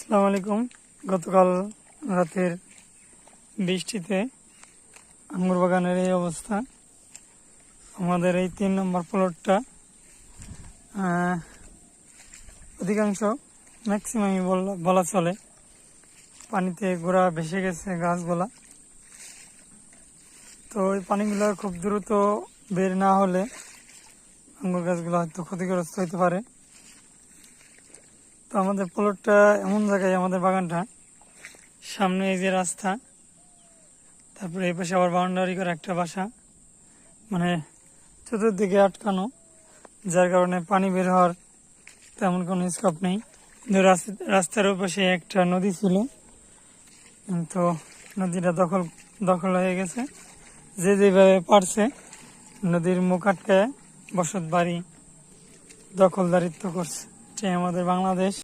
আসসালামু আলাইকুম। গতকাল রাতের বৃষ্টিতে আঙ্গুর বাগানের এই অবস্থা। আমাদের এই 3 নম্বর প্লটটা অধিকাংশ ম্যাক্সিমামই বলা চলে পানিতে গোড়া ভেসে গেছে গাছগুলা। তো এই পানিগুলো খুব দ্রুত বের না হলে আঙ্গুর গাছগুলো হয়তো ক্ষতিগ্রস্ত হতে পারে। তো আমাদের প্লটটা এমন জায়গায়, আমাদের বাগানটা সামনে এই যে রাস্তা, তারপরে এই পাশে আবার বাউন্ডারি করে একটা বাসা, মানে চতুর্দিকে আটকানো, যার কারণে পানি বের হওয়ার তেমন কোনো স্কোপ নেই। কিন্তু রাস্তার ওপাশে একটা নদী ছিল, কিন্তু নদীটা দখল হয়ে গেছে। যে যেভাবে পারছে নদীর মুখ আটকায় বসত বাড়ি দখলদারিত্ব করছে। এটাই আমাদের বাংলাদেশ।